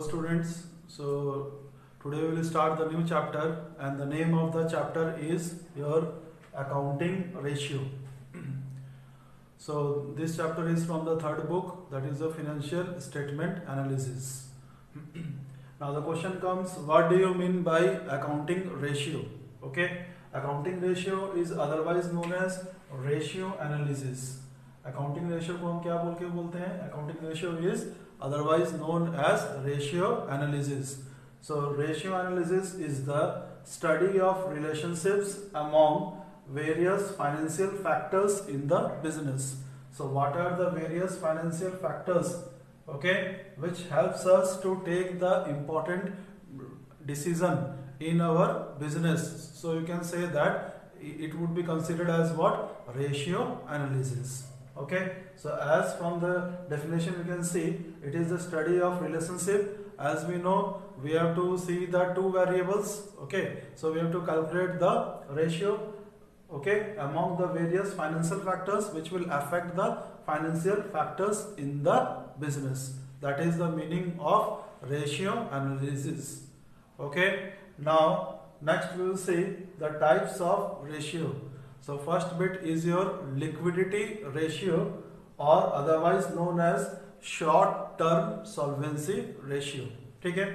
students, so today we will start the new chapter and the name of the chapter is your accounting ratio. So this chapter is from the third book, that is the financial statement analysis. Now the question comes, what do you mean by accounting ratio? Okay, accounting ratio is otherwise known as ratio analysis. Accounting ratio को हम क्या बोल के बोलते हैं? Accounting ratio is otherwise known as ratio analysis. So ratio analysis is the study of relationships among various financial factors in the business. So what are the various financial factors, okay, which helps us to take the important decision in our business? So you can say that it would be considered as what? Ratio analysis. Okay, so as from the definition you can see, it is the study of relationship. As we know, we have to see the two variables. Okay, so we have to calculate the ratio, okay, among the various financial factors which will affect the financial factors in the business. That is the meaning of ratio analysis. Okay, now next we will see the types of ratio. So first bit is your liquidity ratio, or otherwise known as short term solvency ratio. ठीक है.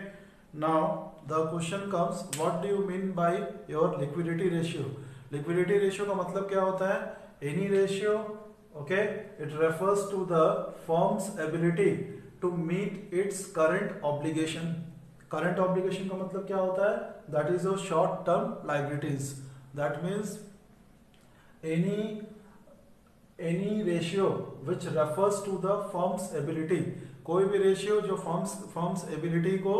Now the question comes, what do you mean by your liquidity ratio? Liquidity ratio का मतलब क्या होता है? Any ratio, okay, it refers to the firm's ability to meet its current obligation. Current obligation का मतलब क्या होता है? That is your short term liabilities. That means any ratio which refers to the firm's ability, कोई भी ratio जो firm's ability को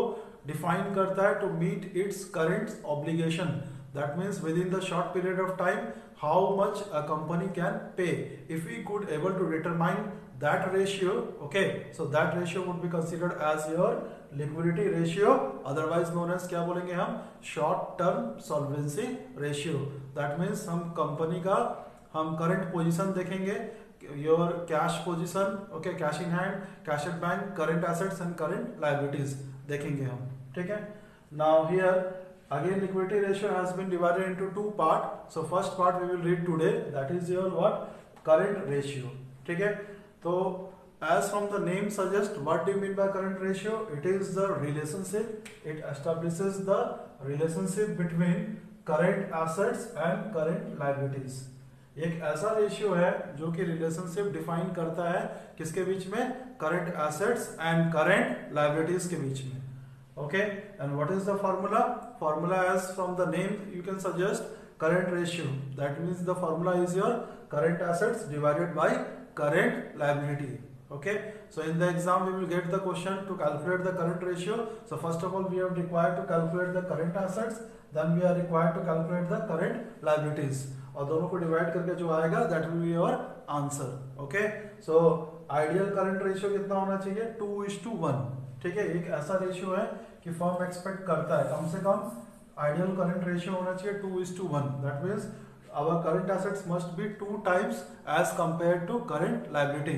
define करता है to meet its current obligation. That means within the short period of time how much a company can pay. If we could able to determine that ratio, okay, so that ratio would be considered as your liquidity ratio, otherwise known as क्या बोलेंगे हम? Short term solvency ratio. That means हम company का हम current position देखेंगे, your cash position, okay, cash in hand, cash at bank, current assets and current liabilities देखेंगे हम. ठीक है. Now here again liquidity ratio has been divided into two part. So first part we will read today, that is your what? Current ratio. ठीक है. तो as from the name suggests, what do you mean by current ratio? It is the relationship, it establishes the relationship between current assets and current liabilities. एक ऐसा ratio है जो कि relationship define करता है किसके बीच में? Current assets and current liabilities के बीच में. Okay, and what is the formula? Formula as from the name you can suggest current ratio. That means the formula is your current assets divided by current liability. Okay, so in the exam we will get the question to calculate the current ratio. So first of all we are required to calculate the current assets, then we are required to calculate the current liabilities, और दोनों को divide करके जो आएगा that will be your answer. Okay, so ideal current ratio कितना होना चाहिए? 2:1. ठीक है, एक ऐसा रेशियो है कि फर्म एक्सपेक्ट करता है कम से कम आइडियल करंट रेशियो होना चाहिए 2:1. That means our current assets must be 2 times as compared to current liability.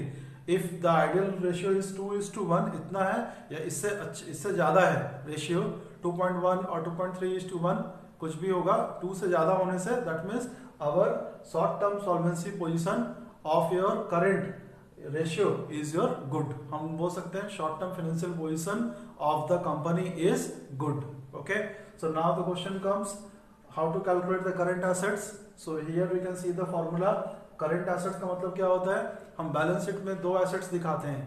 If the ideal ratio is 2:1, इतना है या इससे ज़्यादा है रेशियो 2.1 और 2.3:1 कुछ भी होगा, 2 से ज़्यादा होने से that means our short term solvency position of your current ratio is your good. हम बोल सकते हैं short term financial position of the company is good. Okay, so now the question comes, how to calculate the current assets. So here we can see the formula. Current assets का मतलब क्या होता है? हम बैलेंस शीट में दो assets दिखाते हैं,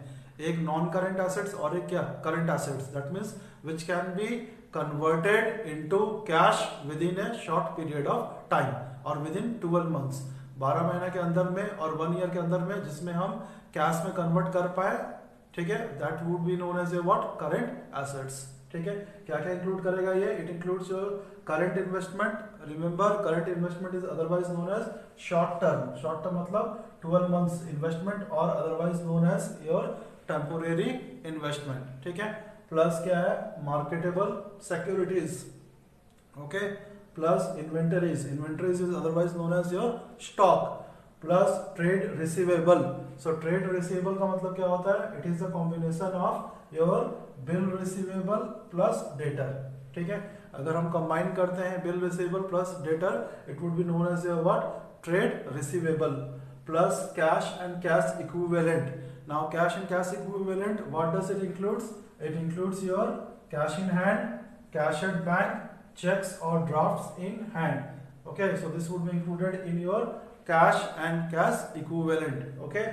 एक नॉन करंट एसेट्स और एक क्या? Current assets. That means which can be converted into cash with in A short period of time और विद इन 12 मंथ्स, 12 महीने के अंदर में और 1 ईयर के अंदर में, जिसमें हम कैश में कन्वर्ट कर पाए. ठीक है, that would be known as a what? Current assets. ठीक है, क्या क्या इंक्लूड करेगा ये? It includes your current investment. Remember, current investment is otherwise known as short term. Short term मतलब 12 मंथ्स इन्वेस्टमेंट और otherwise known as your temporary investment. ठीक है, प्लस क्या है? Marketable securities. Okay, plus inventories. Inventories is otherwise known as your stock. Plus trade receivable. So trade receivable का मतलब क्या होता है? It is the combination of your bill receivable plus debtor, ठीक है। अगर हम कंबाइन करते हैं bill receivable plus debtor, it would be known as your what, trade receivable plus cash and cash equivalent. Now cash and cash equivalent, what does it includes? It includes your cash in hand, cash at bank, checks or drafts in hand. Okay, so this would be included in your cash and cash equivalent. Okay,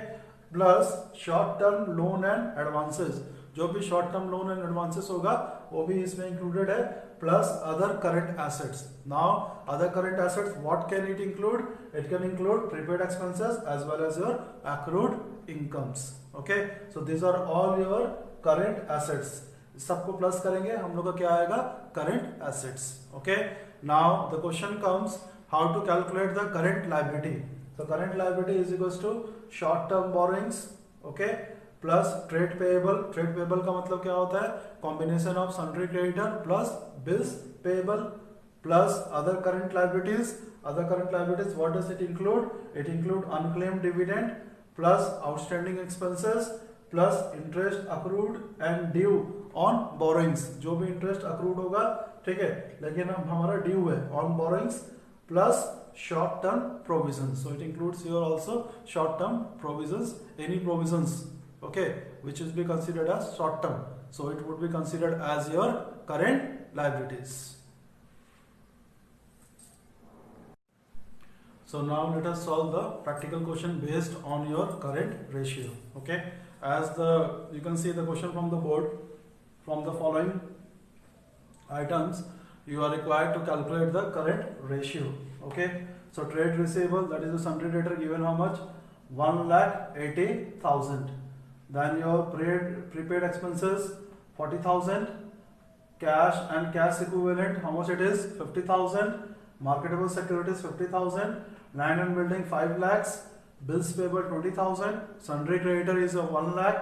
plus short term loan and advances, जो भी short term loan and advances होगा वो भी इसमें included है, plus other current assets. Now other current assets what can it include? It can include prepaid expenses as well as your accrued incomes. Okay, so this are all your current assets. सबको प्लस करेंगे हम लोग का क्या आएगा? Current assets. Okay, now the question comes how to calculate the current liability. So current liability is equals to short term borrowings, okay, plus trade payable. Trade payable का मतलब क्या होता है? Combination of sundry creditor plus bills payable plus other current liabilities. Other current liabilities what does it include? It include unclaimed dividend plus outstanding expenses plus interest accrued and due on borrowings. जो भी interest accrued होगा, ठीक है, लेकिन अब हमारा due है on borrowings, plus short term provisions. So it includes here also short term provisions, any provisions, okay, which is be considered as short term, so it would be considered as your current liabilities. So now let us solve the practical question based on your current ratio. Okay, as you can see the question from the board, from the following items you are required to calculate the current ratio. Okay, so trade receivable, that is the sundry debtor, given how much? 1,80,000. Then your prepaid expenses 40,000. Cash and cash equivalent, how much it is? 50,000. Marketable securities 50,000. Land and building 5 lakhs. Bills payable 20,000. Sundry creditor is 1 lakh.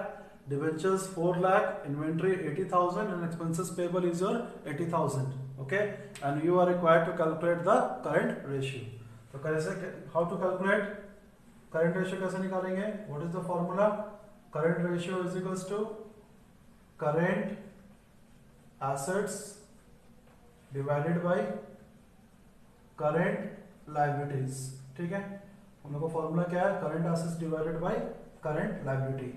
Debentures 4 lakh. Inventory 80,000 and expenses payable is your 80,000. Okay, and you are required to calculate the current ratio. तो कैसे, how to calculate current ratio कैसे निकालेंगे? What is the formula? Current ratio is equals to current assets divided by current liabilities. ठीक है, हम लोग का formula क्या है? current assets divided by current liability.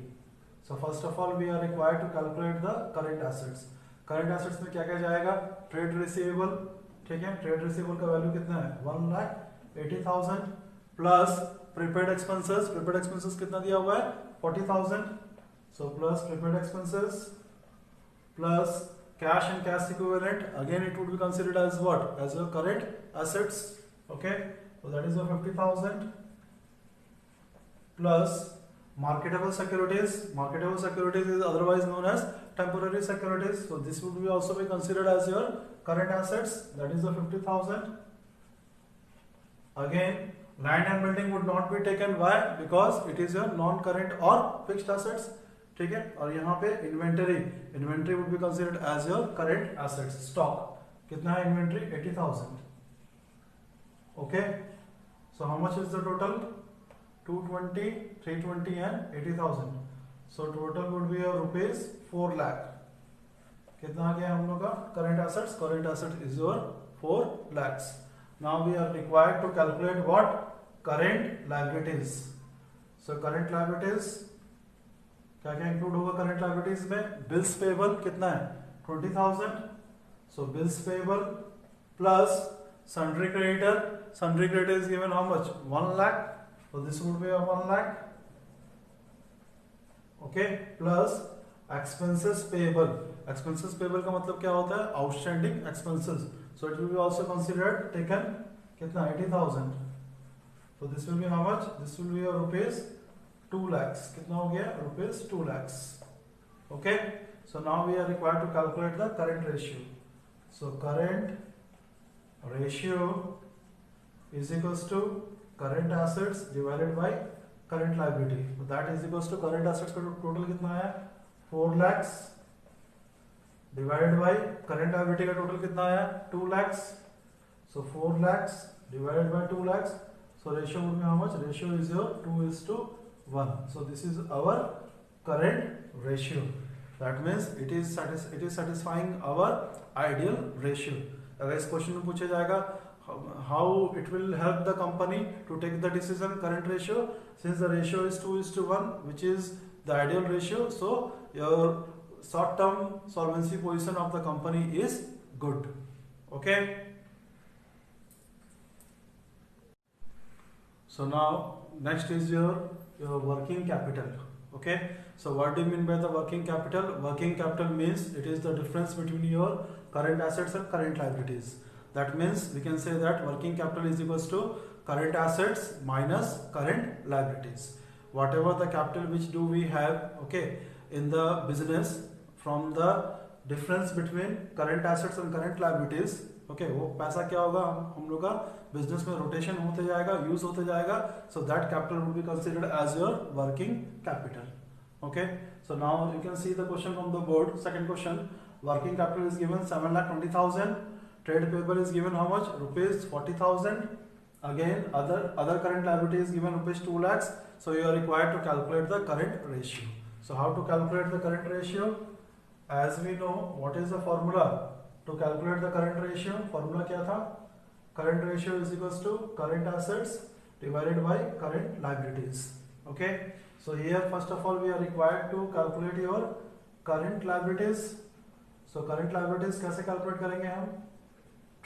So first of all we are required to calculate the current assets. Current assets में क्या क्या जाएगा? ट्रेड रिसीवेबल, ठीक है, ट्रेड रिसीवेबल का वैल्यू कितना है? 1,80,000 plus prepaid expenses. Prepaid expenses कितना दिया हुआ है? 40,000. So plus prepaid expenses plus cash and cash equivalent, again it would be considered as what? As your current assets. Okay, so that is 50,000 plus marketable securities. Marketable securities is otherwise known as temporary securities, so this would be also be considered as your current assets, that is the 50,000. Again land and building would not be taken. Why? Because it is your non current or fixed assets, ठीक है. और यहाँ पे inventory would be considered as your current assets. stock कितना है? inventory 80,000. okay, so how much is the total? 220, 320 and 80,000. So total would be your rupees 4 lakh. कितना आ गया हम लोग का current assets? Current assets is your 4 lakhs. Now we are required to calculate what? Current liabilities. So current liabilities क्या क्या include होगा current liabilities में? Bills payable कितना है? 20,000. So bills payable plus sundry creditor. Sundry creditor is given how much? 1 lakh. So this would be a 1 lakh. Okay, plus expenses payable. Expenses payable का मतलब क्या होता है? Outstanding expenses. So it will be also considered taken कितना? 80,000. So this will be how much? This will be a rupees 2 lakhs. कितना हो गया? Rupees 2 lakhs. Okay. So now we are required to calculate the current ratio. So current ratio is equals to current assets divided by current liability. So that is equals to current assets का total कितना है? 4 lakhs divided by current liability का total कितना है? 2 lakhs. So 4 lakhs divided by 2 lakhs. So ratio would be how much? Ratio is your 2:1. So this is our current ratio. That means it is satisfying our ideal ratio. अगर इस question में पूछा जाएगा how it will help the company to take the decision current ratio, since the ratio is 2:1 which is the ideal ratio, so your short term solvency position of the company is good. Okay, so now next is your working capital. Okay, so what do you mean by the working capital? Working capital means it is the difference between your current assets and current liabilities. That means we can say that working capital is equals to current assets minus current liabilities. Whatever the capital which do we have, okay, in the business, from the difference between current assets and current liabilities, okay, वो पैसा क्या होगा, हम लोग का business में rotation होते जाएगा, यूज होते जाएगा, so that capital will be considered as your working capital. Okay, so now you can see the question from the board. Second question, working capital is given 7,20,000. Trade payable is given how much? Rupees 40,000. Again, other current liability is given rupees 2 lakhs. So you are required to calculate the current ratio. So how to calculate the current ratio? As we know, what is the formula to calculate the current ratio? Formula क्या था? Current ratio is equals to current assets divided by current liabilities. Okay. So here first of all we are required to calculate your current liabilities. So current liabilities कैसे calculate करेंगे हम?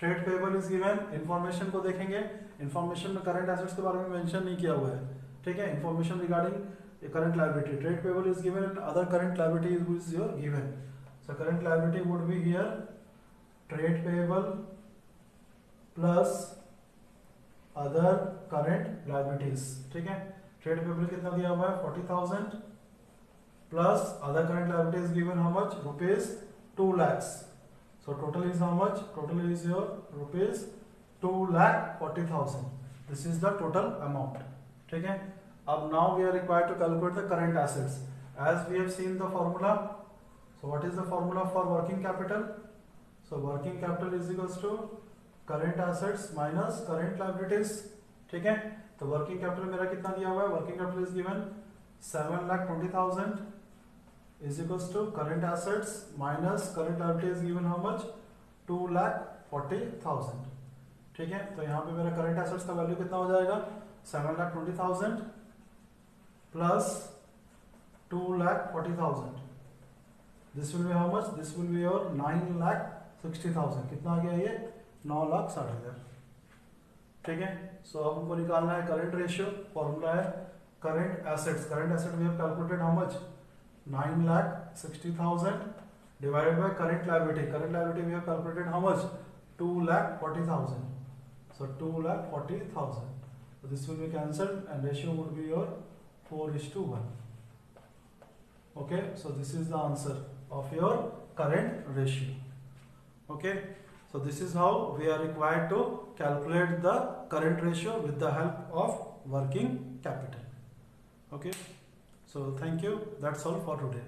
Trade payable is given, information को देखेंगे, information में current assets के बारे में mention नहीं किया हुआ है, ठीक है, information regarding current liability, trade payable is given and other current liability is your given. So current liability would be here trade payable plus other current liabilities. ठीक है, ट्रेड पेबल कितना दिया हुआ है 40,000 plus other current liabilities given how much rupees 2 lakhs. So total is how much? Total is your rupees 2,40,000. This is the total amount. ठीक है. अब now we are required to calculate the current assets. As we have seen the formula. So what is the formula for working capital? So working capital is equals to current assets minus current liabilities. ठीक है. तो working capital मेरा कितना दिया हुआ है? Working capital is given 7,20,000. is equals to current assets minus current liability is given how much 2,40,000. ठीक है, तो यहाँ पे मेरा current assets का वैल्यू कितना हो जाएगा 7,20,000 plus 2,40,000. This will be how much? This will be your 9,60,000. कितना आ गया ये 9,60,000. ठीक है, सो अब हमको निकालना है करंट रेशियो. फॉर्मूला है current assets. Current asset we have calculated how much 9,60,000 divided by current liability. Current liability we have calculated how much 2,40,000. So 2,40,000. So this will be cancelled and ratio would be your 4:1. Okay, so this is the answer of your current ratio. Okay, so this is how we are required to calculate the current ratio with the help of working capital. Okay. So thank you. That's all for today.